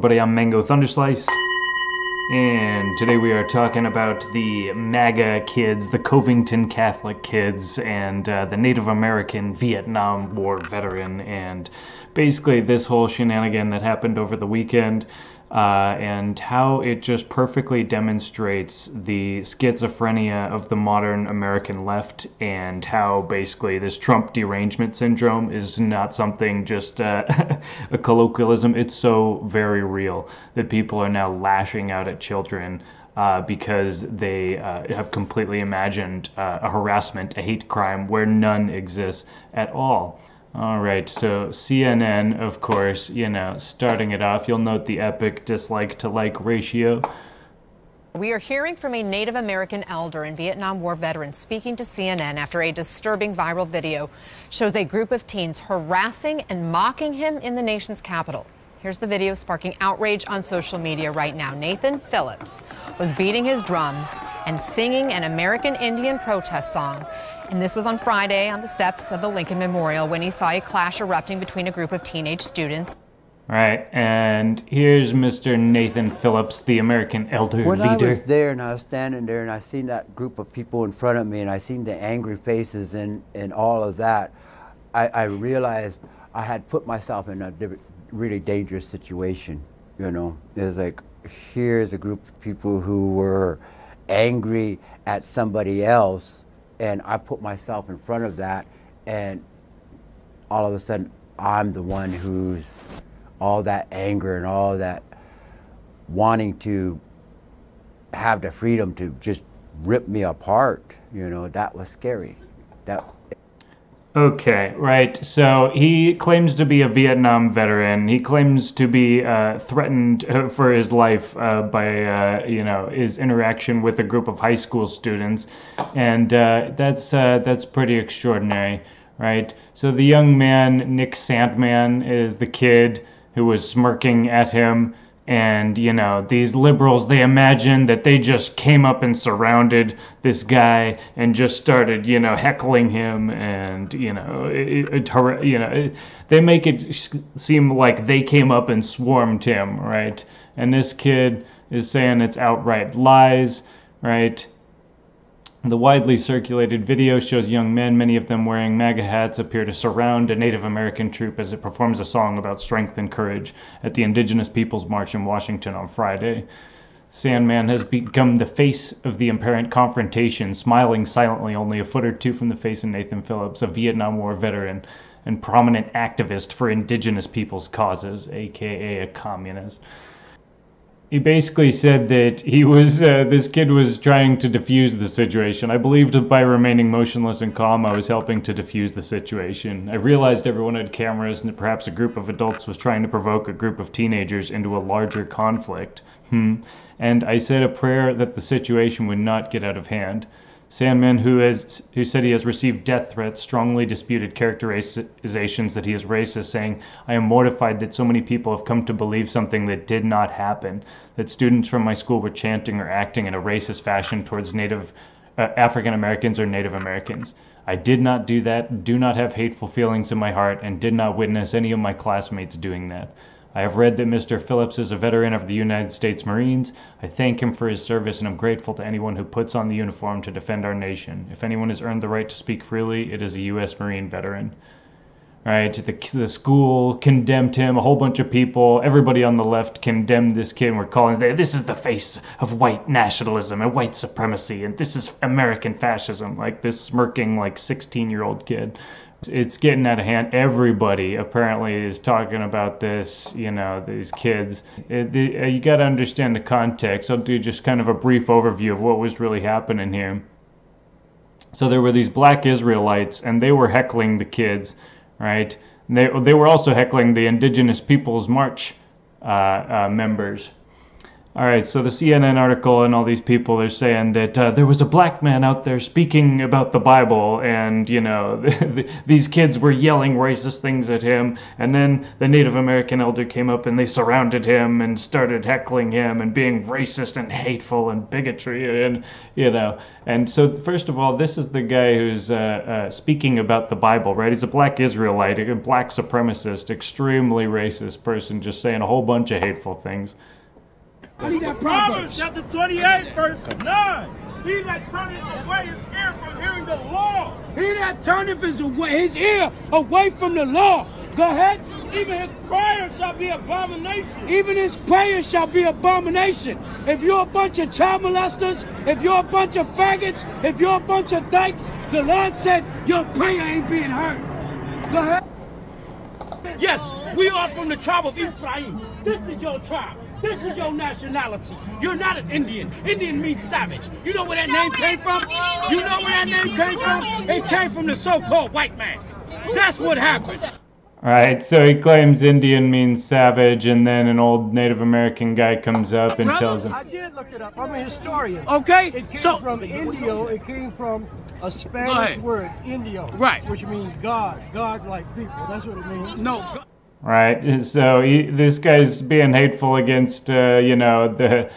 everybody, I'm Mango Thunderslice, and today we are talking about the MAGA kids, the Covington Catholic kids, and the Native American Vietnam War veteran, and basically this whole shenanigan that happened over the weekend, and how it just perfectly demonstrates the schizophrenia of the modern American left, and how basically this Trump derangement syndrome is not something just a colloquialism. It's so very real that people are now lashing out at children because they have completely imagined a harassment, a hate crime where none exists at all. All right, so CNN, of course, starting it off, you'll note the epic dislike to like ratio. We are hearing from a Native American elder and Vietnam War veteran speaking to CNN after a disturbing viral video shows a group of teens harassing and mocking him in the nation's capital. Here's the video sparking outrage on social media right now. Nathan Phillips was beating his drum and singing an American Indian protest song. And this was on Friday on the steps of the Lincoln Memorial when he saw a clash erupting between a group of teenage students. Right, and here's Mr. Nathan Phillips, the American elder leader. When I was there and I was standing there and I seen that group of people in front of me and I seen the angry faces and all of that, I realized I had put myself in a really dangerous situation, It was like, here's a group of people who were angry at somebody else, and I put myself in front of that, and all of a sudden I'm the one who's all that anger and all that wanting to have the freedom to just rip me apart. That was scary. Okay, right. So he claims to be a Vietnam veteran. He claims to be threatened for his life by, his interaction with a group of high school students, and that's pretty extraordinary, right? So the young man, Nick Sandman, is the kid who was smirking at him. And, these liberals, they imagine that they just came up and surrounded this guy and just started, heckling him. And, they make it seem like they came up and swarmed him, right? And this kid is saying it's outright lies, right? The widely circulated video shows young men, many of them wearing MAGA hats, appear to surround a Native American troop as it performs a song about strength and courage at the Indigenous Peoples March in Washington on Friday. Sandman has become the face of the apparent confrontation, smiling silently only a foot or two from the face of Nathan Phillips, a Vietnam War veteran and prominent activist for Indigenous peoples' causes, aka a communist. He basically said that he was, this kid was trying to defuse the situation. I believed that by remaining motionless and calm, I was helping to defuse the situation. I realized everyone had cameras and that perhaps a group of adults was trying to provoke a group of teenagers into a larger conflict. And I said a prayer that the situation would not get out of hand. Sandman, who said he has received death threats, strongly disputed characterizations that he is racist, saying, "I am mortified that so many people have come to believe something that did not happen, that students from my school were chanting or acting in a racist fashion towards African Americans or Native Americans. I did not do that, do not have hateful feelings in my heart, and did not witness any of my classmates doing that. I have read that Mr. Phillips is a veteran of the United States Marines. I thank him for his service and am grateful to anyone who puts on the uniform to defend our nation. If anyone has earned the right to speak freely, it is a U.S. Marine veteran." Right, the school condemned him, a whole bunch of people, everybody on the left condemned this kid and were calling, this is the face of white nationalism and white supremacy, and this is American fascism, like this smirking, 16-year-old kid. It's getting out of hand. Everybody apparently is talking about this, these kids. You got to understand the context. I'll do just kind of a brief overview of what was really happening here. So there were these black Israelites, and they were heckling the kids, right? And they were also heckling the Indigenous Peoples March members. All right, so the CNN article and all these people are saying that there was a black man out there speaking about the Bible, and, you know, these kids were yelling racist things at him, and then the Native American elder came up and they surrounded him and started heckling him and being racist and hateful and bigotry, and, you know. And so, first of all, this is the guy who's speaking about the Bible, right? He's a black Israelite, a black supremacist, extremely racist person, just saying a whole bunch of hateful things. Proverbs chapter 28, verse 9. He that turneth away his ear from hearing the law. He that turneth his ear away from the law. Go ahead. Even his prayer shall be abomination. Even his prayer shall be abomination. If you're a bunch of child molesters, if you're a bunch of faggots, if you're a bunch of dykes, the Lord said your prayer ain't being heard. Go ahead. Yes, we are from the tribe of Ephraim. This is your tribe. This is your nationality. You're not an Indian. Indian means savage. You know where that name came from? You know where that name came from? It came from the so-called white man. That's what happened. All right, so he claims Indian means savage, and then an old Native American guy comes up and tells him. I did look it up. I'm a historian. Okay, it came from Indio. It came from a Spanish word, Indio, right, which means God, God-like people. That's what it means. No. Right, so this guy's being hateful against, you know, the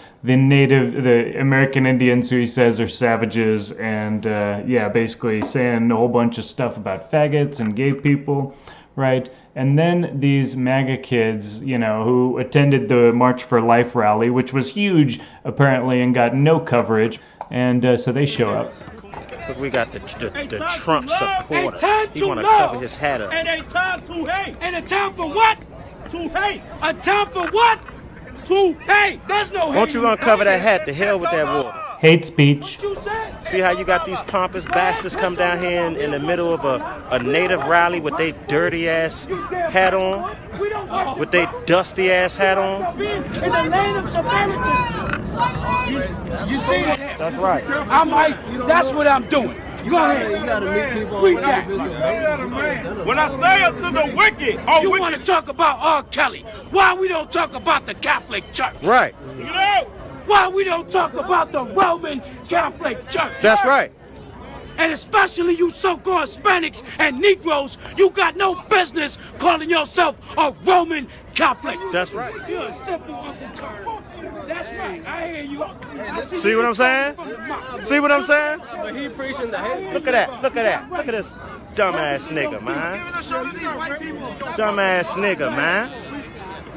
American Indians who he says are savages, and yeah, basically saying a whole bunch of stuff about faggots and gay people, right? And then these MAGA kids, you know, who attended the March for Life rally, which was huge apparently and got no coverage, and so they show up. Look, we got the Trump supporters. He want to cover his hat up. And a time to hate. And a time for what? To hate. A time for what? To hate. There's no hate. Won't you uncover that hat? The hell with that water. Hate speech. See how you got these pompous bastards come down here in the middle of a native rally with their dirty ass hat on? With their dusty ass hat on? In the land of Samaritan. You see that? That's right. That's what I'm doing. Go ahead. You gotta meet people. Read that. When I say unto the wicked, you want to talk about R. Kelly? Why we don't talk about the Catholic Church? Right. You know? Why we don't talk about the Roman Catholic Church? That's right. And especially you so-called Hispanics and Negroes, you got no business calling yourself a Roman Catholic. That's right. You're a simple Uncle Tom. That's right. I hear you. See what I'm saying? See what I'm saying? But he preaching the hate. Look at that. Look at that. Look at this dumbass nigga, man. Dumbass nigga, man.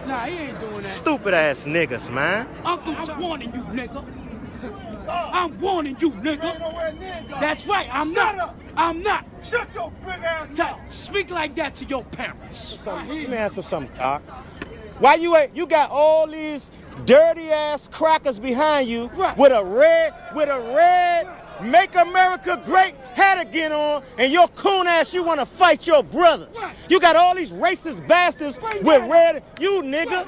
Nah, he ain't doing that. Stupid ass niggas, man. Uncle, I'm warning you, nigga. I'm warning you, nigga. That's right. I'm not. I'm not. Shut your big ass mouth. Speak like that to your parents. Let me answer something, Doc. Why you got all these dirty ass crackers behind you with a red Make America Great hat again on, and your coon ass, you want to fight your brothers. You got all these racist bastards with red, you nigga,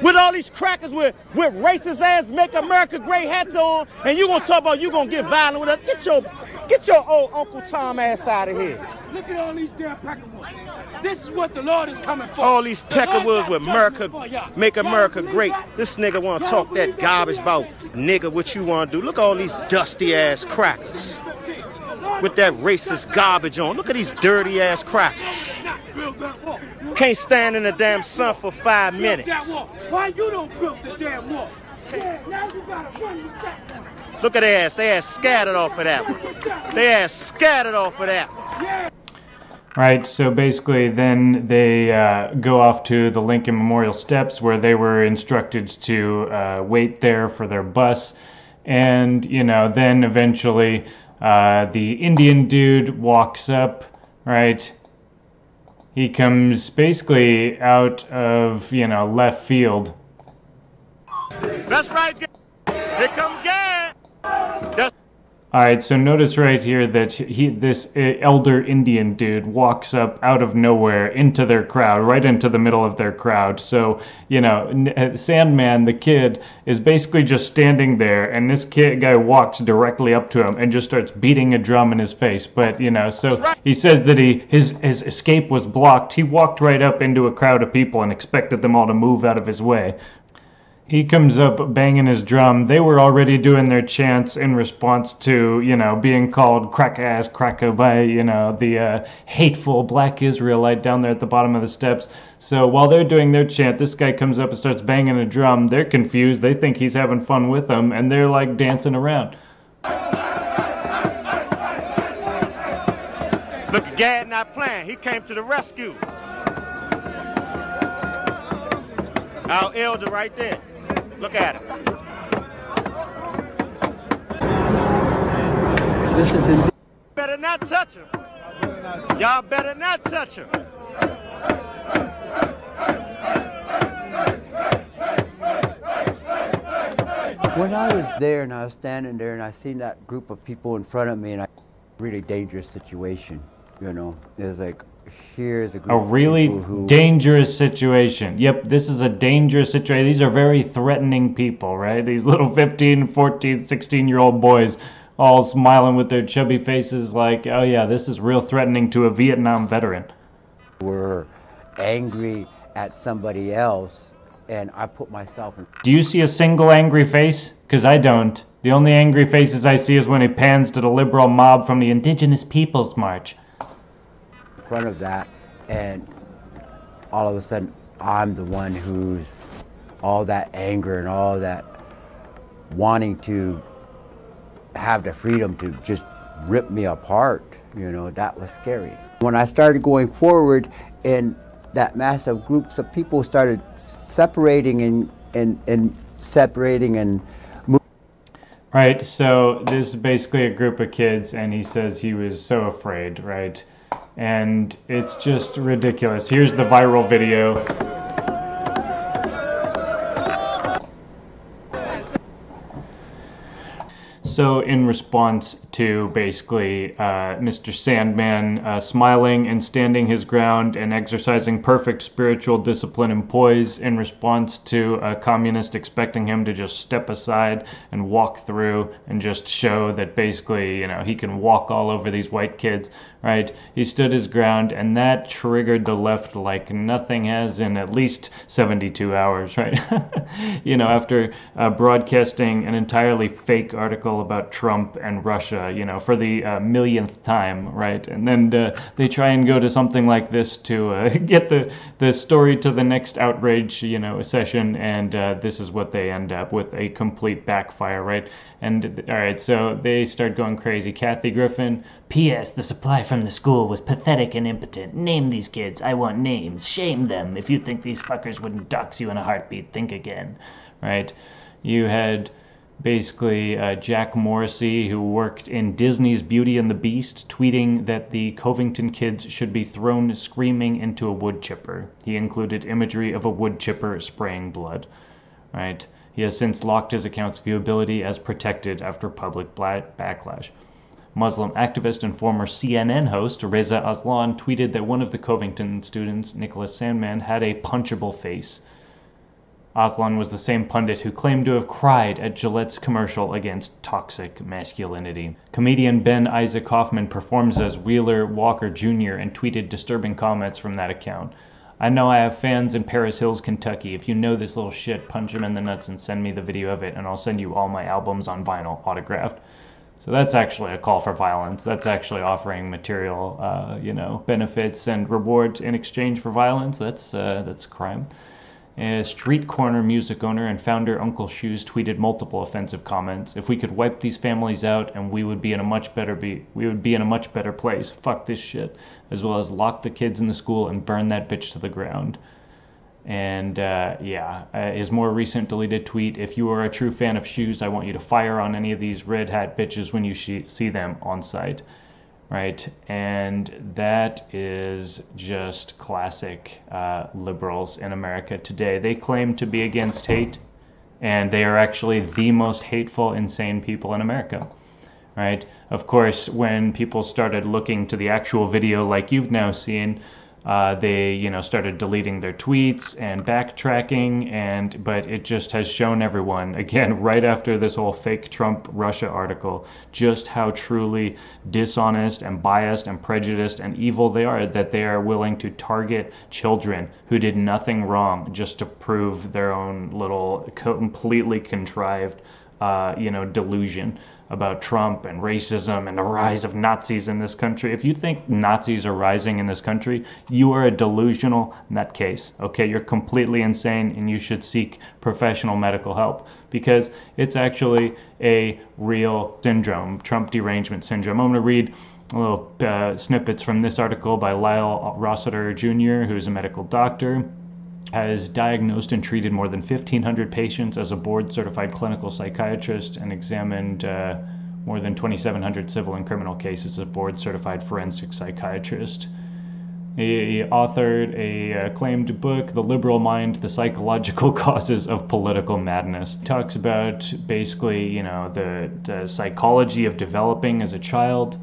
with all these crackers with racist ass Make America Great hats on, and you gonna talk about you gonna get violent with us. Get your old Uncle Tom ass out of here. Look at all these damn peckerwoods. This is what the Lord is coming for. All these peckerwoods with America, Make America Great. This nigga want to talk that garbage about nigga what you want to do. Look at all these dusty ass crackers with that racist garbage on. Look at these dirty ass crackers. Can't stand in the damn sun for 5 minutes. Why you don't build the damn wall? Now you gotta run with that one. Look at their ass. They ass scattered off of that one. They ass scattered off of that one. Right, so basically then they go off to the Lincoln Memorial Steps where they were instructed to wait there for their bus. And, you know, then eventually the Indian dude walks up, right? He comes basically out of, you know, left field. That's right. Here come Gad. All right, so notice right here that this elder Indian dude walks up out of nowhere into their crowd, right into the middle of their crowd. So, you know, Sandman, the kid, is basically just standing there, and this guy walks directly up to him and just starts beating a drum in his face. But, you know, so he says that his escape was blocked. He walked right up into a crowd of people and expected them all to move out of his way. He comes up banging his drum. They were already doing their chants in response to, you know, being called crack-ass cracker by, you know, the hateful black Israelite down there at the bottom of the steps. So while they're doing their chant, this guy comes up and starts banging a drum. They're confused. They think he's having fun with them, and they're like dancing around. Look at Gad not playing. He came to the rescue. Our elder right there. Look at him. This is in. Better not touch him. Y'all better not touch him. When I was there and I was standing there and I seen that group of people in front of me, and really dangerous situation, you know. It was like, here's a group of really dangerous situation. Yep, this is a dangerous situation. These are very threatening people, right? These little 15, 14, 16-year-old boys all smiling with their chubby faces like, oh yeah, this is real threatening to a Vietnam veteran. Were angry at somebody else, and I put myself in. Do you see a single angry face? Because I don't. The only angry faces I see is when he pans to the liberal mob from the Indigenous Peoples March. Front of that, and all of a sudden I'm the one who's all that anger and all that wanting to have the freedom to just rip me apart, you know. That was scary. When I started going forward and that massive groups of people started separating and separating and moving. Right, so this is basically a group of kids, and he says he was so afraid, right? And it's just ridiculous. Here's the viral video. So in response to basically Mr. Sandman smiling and standing his ground and exercising perfect spiritual discipline and poise, in response to a communist expecting him to just step aside and walk through and just show that basically, you know, he can walk all over these white kids, right? He stood his ground, and that triggered the left like nothing has in at least 72 hours, right? You know, after broadcasting an entirely fake article about Trump and Russia, you know, for the millionth time, right? And then they try and go to something like this to get the story to the next outrage, you know, session, and this is what they end up with, a complete backfire, right? And all right, so they start going crazy. Kathy Griffin, P.S. The supply from the school was pathetic and impotent. Name these kids. I want names. Shame them. If you think these fuckers wouldn't dox you in a heartbeat, think again, right? You had basically Jack Morrissey, who worked in Disney's Beauty and the Beast, tweeting that the Covington kids should be thrown screaming into a wood chipper. He included imagery of a wood chipper spraying blood, right? He has since locked his account's viewability as protected after public backlash. Muslim activist and former CNN host Reza Aslan tweeted that one of the Covington students, Nicholas Sandman, had a punchable face. Aslan was the same pundit who claimed to have cried at Gillette's commercial against toxic masculinity. Comedian Ben Isaac Hoffman performs as Wheeler Walker Jr. and tweeted disturbing comments from that account. I know I have fans in Paris Hills, Kentucky. If you know this little shit, punch him in the nuts and send me the video of it, and I'll send you all my albums on vinyl, autographed. So that's actually a call for violence. That's actually offering material, you know, benefits and rewards in exchange for violence. That's crime. A street corner music owner and founder Uncle Shoes tweeted multiple offensive comments. If we could wipe these families out, and we would be in a much better place. Fuck this shit. As well as lock the kids in the school and burn that bitch to the ground. And his more recent deleted tweet: if you are a true fan of Shoes, I want you to fire on any of these red hat bitches when you see them on site. Right, and that is just classic liberals in America today. They claim to be against hate, and they are actually the most hateful, insane people in America. Right? Of course, when people started looking to the actual video like you've now seen, They, you know, started deleting their tweets and backtracking, but it just has shown everyone, again, right after this whole fake Trump Russia article, just how truly dishonest and biased and prejudiced and evil they are, that they are willing to target children who did nothing wrong just to prove their own little completely contrived, you know, delusion about Trump and racism and the rise of Nazis in this country. If you think Nazis are rising in this country, you are a delusional nutcase. Okay, you're completely insane, and you should seek professional medical help, because it's actually a real syndrome, Trump derangement syndrome. I'm going to read a little snippets from this article by Lyle Rossiter Jr., who's a medical doctor, has diagnosed and treated more than 1,500 patients as a board-certified clinical psychiatrist, and examined more than 2,700 civil and criminal cases as a board-certified forensic psychiatrist. He authored a acclaimed book, The Liberal Mind, The Psychological Causes of Political Madness. He talks about basically, you know, the psychology of developing as a child,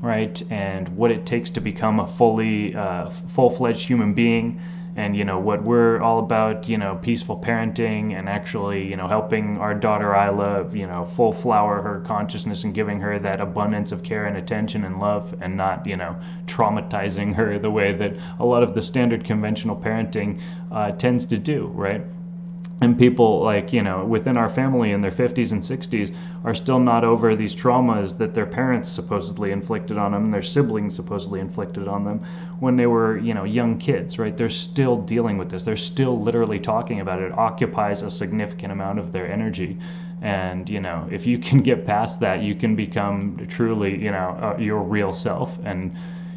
right, and what it takes to become a full-fledged human being. And, you know, what we're all about, you know, peaceful parenting, and actually, you know, helping our daughter Isla, you know, full flower her consciousness and giving her that abundance of care and attention and love, and not, you know, traumatizing her the way that a lot of the standard conventional parenting tends to do, right? And people, like, you know, within our family in their 50s and 60s are still not over these traumas that their parents supposedly inflicted on them, and their siblings supposedly inflicted on them when they were, you know, young kids, right? They're still dealing with this. They're still literally talking about it. It occupies a significant amount of their energy. And, you know, if you can get past that, you can become truly, you know, your real self. And,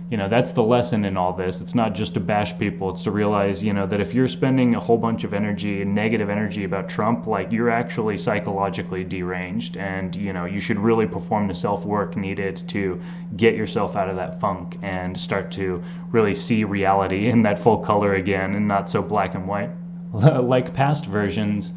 you know, that's the lesson in all this. It's not just to bash people. It's to realize, you know, that if you're spending a whole bunch of energy, negative energy about Trump, like, you're actually psychologically deranged, and, you know, you should really perform the self-work needed to get yourself out of that funk and start to really see reality in that full color again, and not so black and white. Like past versions,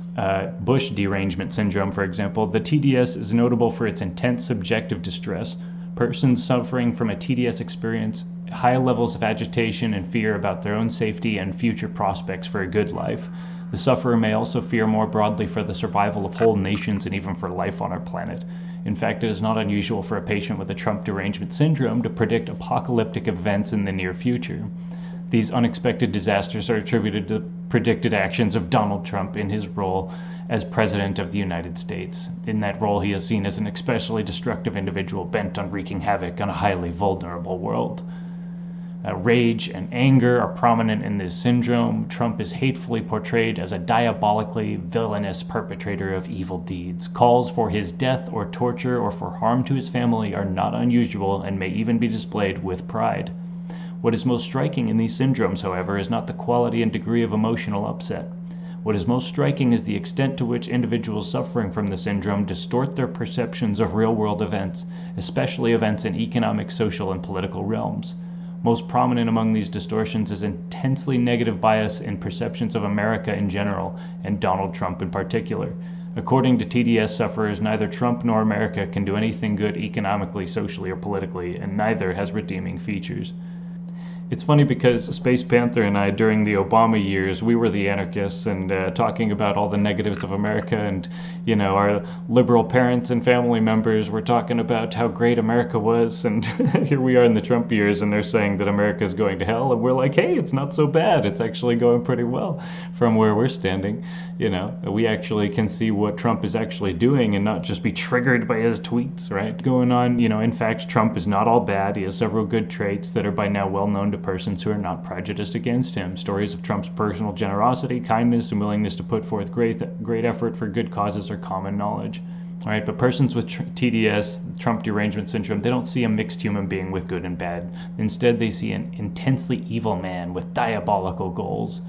Bush derangement syndrome, for example, the TDS is notable for its intense subjective distress. Persons suffering from a TDS experience high levels of agitation and fear about their own safety and future prospects for a good life. The sufferer may also fear more broadly for the survival of whole nations and even for life on our planet. In fact, it is not unusual for a patient with a Trump derangement syndrome to predict apocalyptic events in the near future. These unexpected disasters are attributed to predicted actions of Donald Trump in his role as President of the United States. In that role, he is seen as an especially destructive individual bent on wreaking havoc on a highly vulnerable world. Rage and anger are prominent in this syndrome. Trump is hatefully portrayed as a diabolically villainous perpetrator of evil deeds. Calls for his death or torture or for harm to his family are not unusual and may even be displayed with pride. What is most striking in these syndromes, however, is not the quality and degree of emotional upset. What is most striking is the extent to which individuals suffering from the syndrome distort their perceptions of real-world events, especially events in economic, social, and political realms. Most prominent among these distortions is intensely negative bias in perceptions of America in general, and Donald Trump in particular. According to TDS sufferers, neither Trump nor America can do anything good economically, socially, or politically, and neither has redeeming features. It's funny because Space Panther and I, during the Obama years, we were the anarchists and talking about all the negatives of America, and, you know, our liberal parents and family members were talking about how great America was, and here we are in the Trump years and they're saying that America is going to hell, and we're like, hey, it's not so bad. It's actually going pretty well from where we're standing. You know, we actually can see what Trump is actually doing and not just be triggered by his tweets, right? Going on, you know, in fact, Trump is not all bad. He has several good traits that are by now well known to persons who are not prejudiced against him. Stories of Trump's personal generosity, kindness, and willingness to put forth great effort for good causes are common knowledge. All right, but persons with TDS, Trump derangement syndrome, they don't see a mixed human being with good and bad. Instead, they see an intensely evil man with diabolical goals.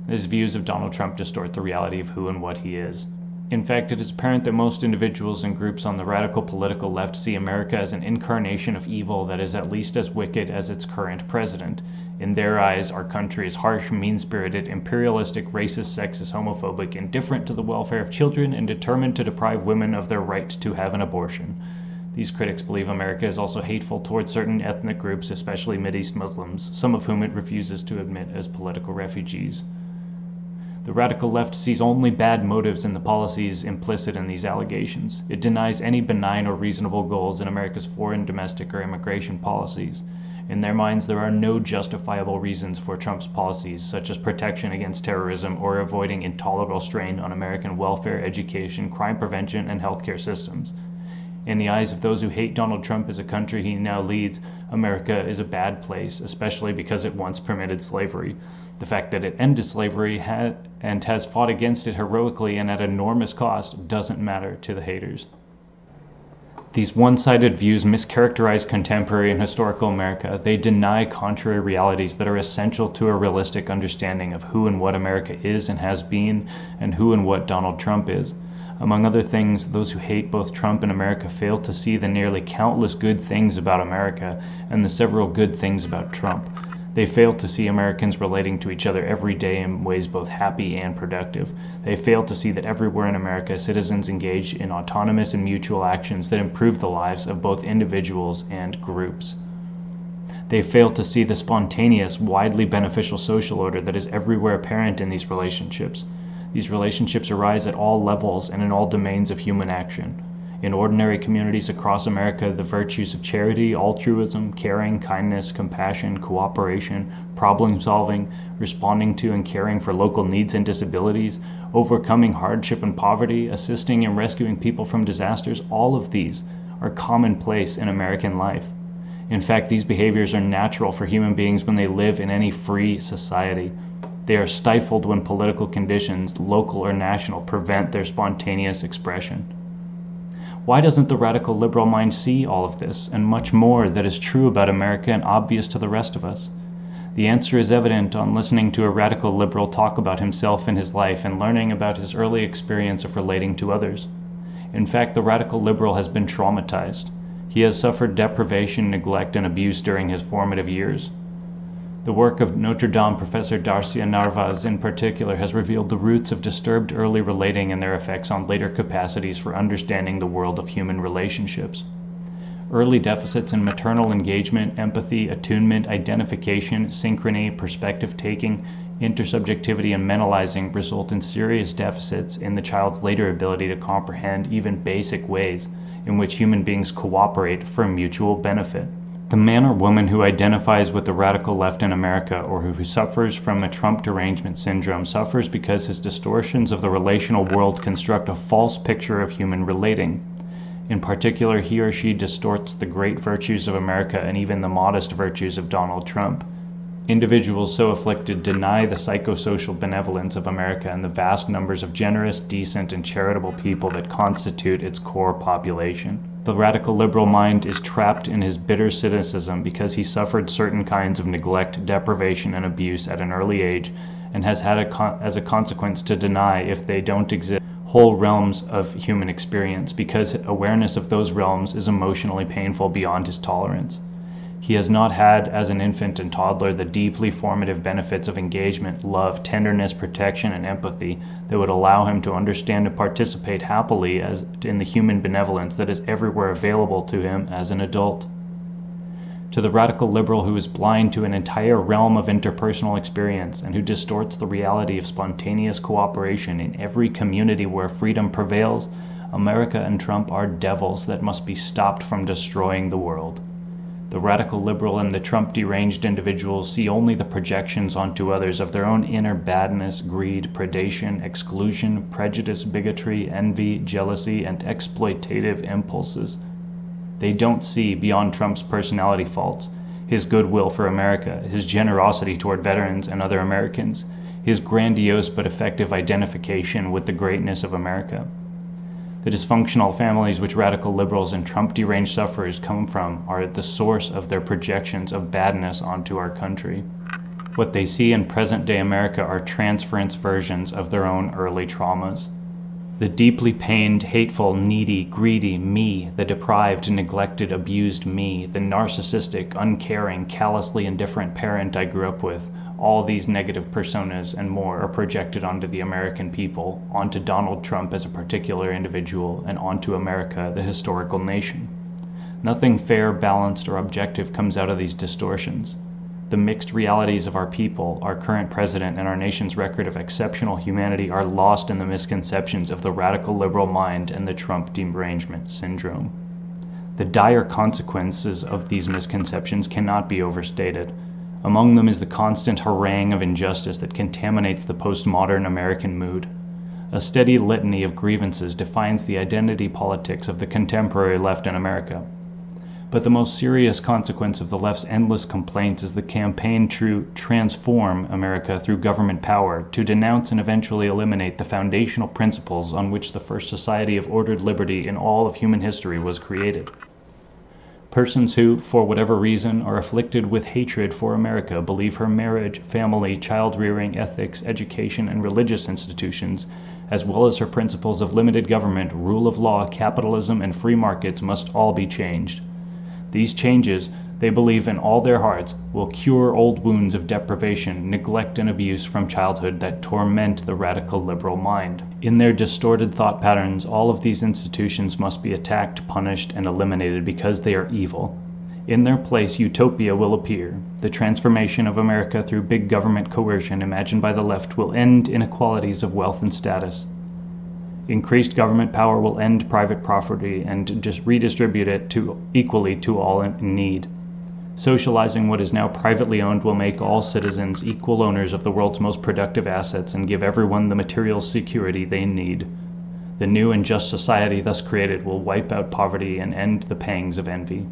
His views of Donald Trump distort the reality of who and what he is. In fact, it is apparent that most individuals and groups on the radical political left see America as an incarnation of evil that is at least as wicked as its current president. In their eyes, our country is harsh, mean-spirited, imperialistic, racist, sexist, homophobic, indifferent to the welfare of children, and determined to deprive women of their right to have an abortion. These critics believe America is also hateful towards certain ethnic groups, especially Mideast Muslims, some of whom it refuses to admit as political refugees. The radical left sees only bad motives in the policies implicit in these allegations. It denies any benign or reasonable goals in America's foreign, domestic, or immigration policies. In their minds, there are no justifiable reasons for Trump's policies, such as protection against terrorism or avoiding intolerable strain on American welfare, education, crime prevention, and healthcare systems. In the eyes of those who hate Donald Trump as a country he now leads, America is a bad place, especially because it once permitted slavery. The fact that it ended slavery and has fought against it heroically and at enormous cost doesn't matter to the haters. These one-sided views mischaracterize contemporary and historical America. They deny contrary realities that are essential to a realistic understanding of who and what America is and has been, and who and what Donald Trump is. Among other things, those who hate both Trump and America fail to see the nearly countless good things about America and the several good things about Trump. They fail to see Americans relating to each other every day in ways both happy and productive. They fail to see that everywhere in America, citizens engage in autonomous and mutual actions that improve the lives of both individuals and groups. They fail to see the spontaneous, widely beneficial social order that is everywhere apparent in these relationships. These relationships arise at all levels and in all domains of human action. In ordinary communities across America, the virtues of charity, altruism, caring, kindness, compassion, cooperation, problem solving, responding to and caring for local needs and disabilities, overcoming hardship and poverty, assisting and rescuing people from disasters, all of these are commonplace in American life. In fact, these behaviors are natural for human beings when they live in any free society. They are stifled when political conditions, local or national, prevent their spontaneous expression. Why doesn't the radical liberal mind see all of this and much more that is true about America and obvious to the rest of us? The answer is evident on listening to a radical liberal talk about himself and his life and learning about his early experience of relating to others. In fact, the radical liberal has been traumatized. He has suffered deprivation, neglect, and abuse during his formative years. The work of Notre Dame professor Darcia Narvaez in particular has revealed the roots of disturbed early relating and their effects on later capacities for understanding the world of human relationships. Early deficits in maternal engagement, empathy, attunement, identification, synchrony, perspective-taking, intersubjectivity, and mentalizing result in serious deficits in the child's later ability to comprehend even basic ways in which human beings cooperate for mutual benefit. The man or woman who identifies with the radical left in America or who suffers from a Trump derangement syndrome suffers because his distortions of the relational world construct a false picture of human relating. In particular, he or she distorts the great virtues of America and even the modest virtues of Donald Trump. Individuals so afflicted deny the psychosocial benevolence of America and the vast numbers of generous, decent, and charitable people that constitute its core population. The radical liberal mind is trapped in his bitter cynicism because he suffered certain kinds of neglect, deprivation, and abuse at an early age and has had as a consequence to deny, if they don't exist, whole realms of human experience because awareness of those realms is emotionally painful beyond his tolerance. He has not had, as an infant and toddler, the deeply formative benefits of engagement, love, tenderness, protection, and empathy that would allow him to understand and participate happily in the human benevolence that is everywhere available to him as an adult. To the radical liberal who is blind to an entire realm of interpersonal experience and who distorts the reality of spontaneous cooperation in every community where freedom prevails, America and Trump are devils that must be stopped from destroying the world. The radical liberal and the Trump deranged individuals see only the projections onto others of their own inner badness, greed, predation, exclusion, prejudice, bigotry, envy, jealousy, and exploitative impulses. They don't see beyond Trump's personality faults, his goodwill for America, his generosity toward veterans and other Americans, his grandiose but effective identification with the greatness of America. The dysfunctional families which radical liberals and Trump deranged sufferers come from are at the source of their projections of badness onto our country. What they see in present-day America are transference versions of their own early traumas. The deeply pained, hateful, needy, greedy me, the deprived, neglected, abused me, the narcissistic, uncaring, callously indifferent parent I grew up with, all these negative personas and more are projected onto the American people, onto Donald Trump as a particular individual, and onto America, the historical nation. Nothing fair, balanced, or objective comes out of these distortions. The mixed realities of our people, our current president, and our nation's record of exceptional humanity are lost in the misconceptions of the radical liberal mind and the Trump derangement syndrome. The dire consequences of these misconceptions cannot be overstated. Among them is the constant harangue of injustice that contaminates the postmodern American mood. A steady litany of grievances defines the identity politics of the contemporary left in America. But the most serious consequence of the left's endless complaints is the campaign to transform America through government power, to denounce and eventually eliminate the foundational principles on which the first society of ordered liberty in all of human history was created. Persons who, for whatever reason, are afflicted with hatred for America believe her marriage, family, child-rearing, ethics, education, and religious institutions, as well as her principles of limited government, rule of law, capitalism, and free markets must all be changed. These changes, they believe in all their hearts, will cure old wounds of deprivation, neglect, and abuse from childhood that torment the radical liberal mind. In their distorted thought patterns, all of these institutions must be attacked, punished, and eliminated because they are evil. In their place, utopia will appear. The transformation of America through big government coercion imagined by the left will end inequalities of wealth and status. Increased government power will end private property and just redistribute it equally to all in need. Socializing what is now privately owned will make all citizens equal owners of the world's most productive assets and give everyone the material security they need. The new and just society thus created will wipe out poverty and end the pangs of envy.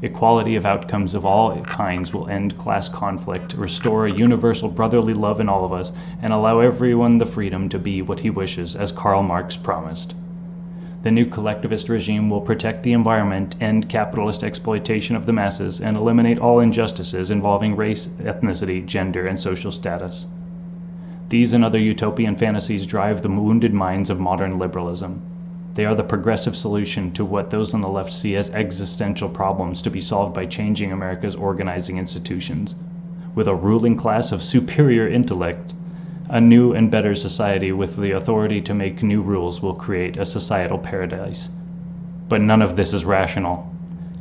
Equality of outcomes of all kinds will end class conflict, restore a universal brotherly love in all of us, and allow everyone the freedom to be what he wishes, as Karl Marx promised. The new collectivist regime will protect the environment, end capitalist exploitation of the masses, and eliminate all injustices involving race, ethnicity, gender, and social status. These and other utopian fantasies drive the wounded minds of modern liberalism. They are the progressive solution to what those on the left see as existential problems to be solved by changing America's organizing institutions. With a ruling class of superior intellect, a new and better society with the authority to make new rules will create a societal paradise. But none of this is rational.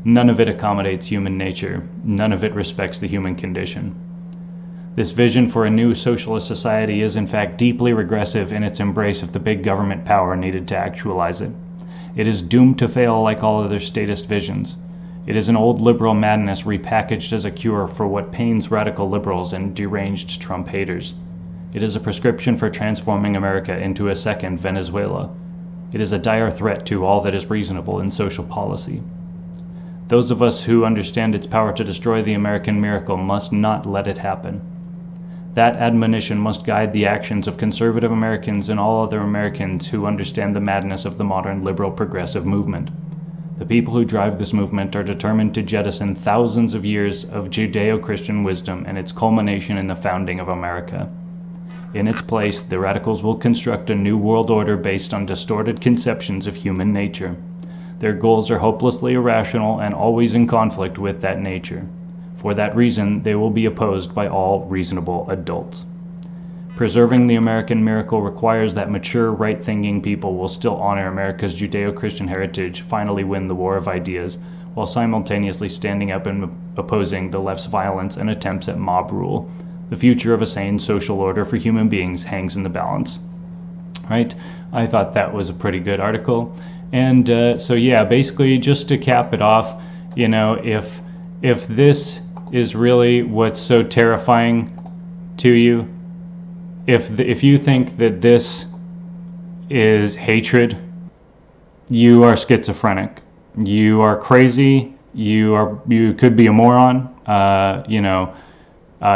None of it accommodates human nature. None of it respects the human condition. This vision for a new socialist society is in fact deeply regressive in its embrace of the big government power needed to actualize it. It is doomed to fail like all other statist visions. It is an old liberal madness repackaged as a cure for what pains radical liberals and deranged Trump haters. It is a prescription for transforming America into a second Venezuela. It is a dire threat to all that is reasonable in social policy. Those of us who understand its power to destroy the American miracle must not let it happen. That admonition must guide the actions of conservative Americans and all other Americans who understand the madness of the modern liberal progressive movement. The people who drive this movement are determined to jettison thousands of years of Judeo-Christian wisdom and its culmination in the founding of America. In its place, the radicals will construct a new world order based on distorted conceptions of human nature. Their goals are hopelessly irrational and always in conflict with that nature. For that reason, they will be opposed by all reasonable adults. Preserving the American miracle requires that mature, right-thinking people will still honor America's Judeo-Christian heritage, finally win the war of ideas, while simultaneously standing up and opposing the left's violence and attempts at mob rule. The future of a sane social order for human beings hangs in the balance. Right? I thought that was a pretty good article. And so yeah, basically just to cap it off, you know, if this is really what's so terrifying to you, if you think that this is hatred, you are schizophrenic. You are crazy. You could be a moron.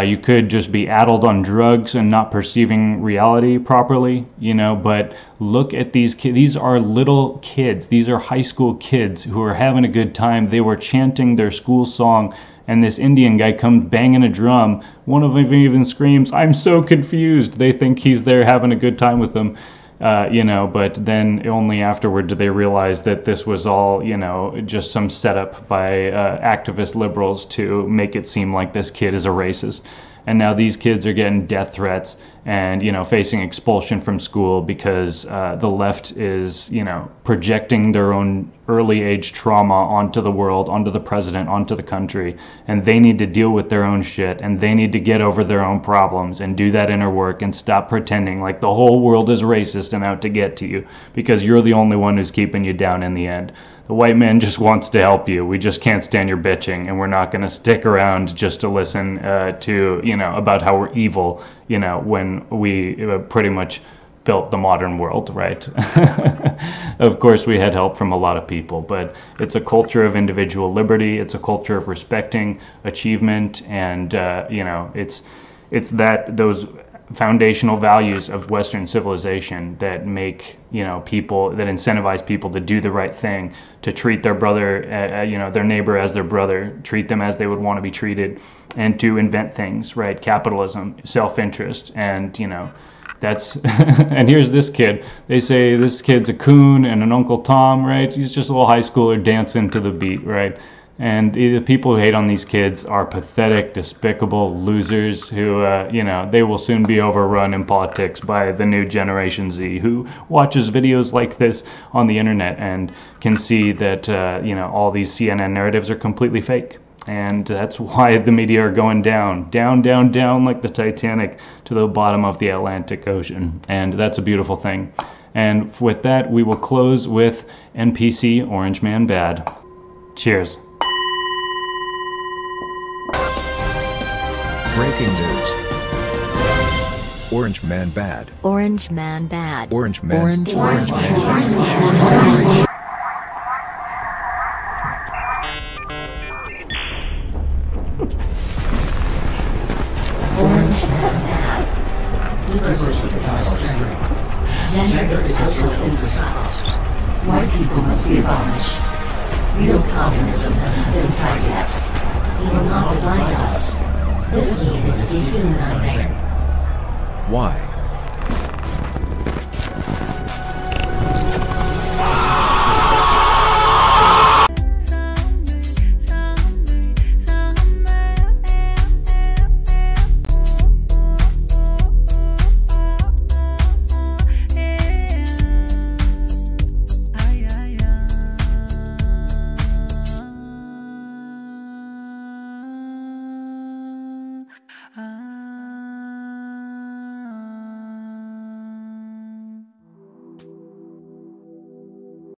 You could just be addled on drugs and not perceiving reality properly, you know, but look at these kids. These are little kids. These are high school kids who are having a good time. They were chanting their school song, and this Indian guy comes banging a drum. One of them even screams, "I'm so confused." They think he's there having a good time with them, but then only afterward do they realize that this was all, just some setup by activist liberals to make it seem like this kid is a racist. And now these kids are getting death threats and, you know, facing expulsion from school because the left is, you know, projecting their own early age trauma onto the world, onto the president, onto the country, and they need to deal with their own shit, and they need to get over their own problems and do that inner work and stop pretending like the whole world is racist and out to get to you, because you're the only one who's keeping you down in the end. The white man just wants to help you. We just can't stand your bitching, and we're not going to stick around just to listen to, you know, about how we're evil, you know, when we pretty much built the modern world, right? Of course, we had help from a lot of people, but it's a culture of individual liberty. It's a culture of respecting achievement, and you know, it's that those foundational values of Western civilization that make, you know, people, that incentivize people to do the right thing, to treat their brother, you know, their neighbor as their brother, treat them as they would want to be treated, and to invent things, right? Capitalism, self-interest, and, you know, that's, and here's this kid. They say this kid's a coon and an Uncle Tom, right? He's just a little high schooler dancing to the beat, right? And the people who hate on these kids are pathetic, despicable losers who, you know, they will soon be overrun in politics by the new Generation Z, who watches videos like this on the internet and can see that, you know, all these CNN narratives are completely fake. And that's why the media are going down, down, down, down like the Titanic to the bottom of the Atlantic Ocean. And that's a beautiful thing. And with that, we will close with NPC Orange Man Bad. Cheers. Breaking news. Orange Man bad. Orange Man bad. Orange Man. Orange Man. Orange Man. Orange Man. Orange Man bad. Diversity is our strength. Gender is a social construct. White people must be abolished. Real communism hasn't been tried yet. He will not divide us. This need is dehumanizing. Why?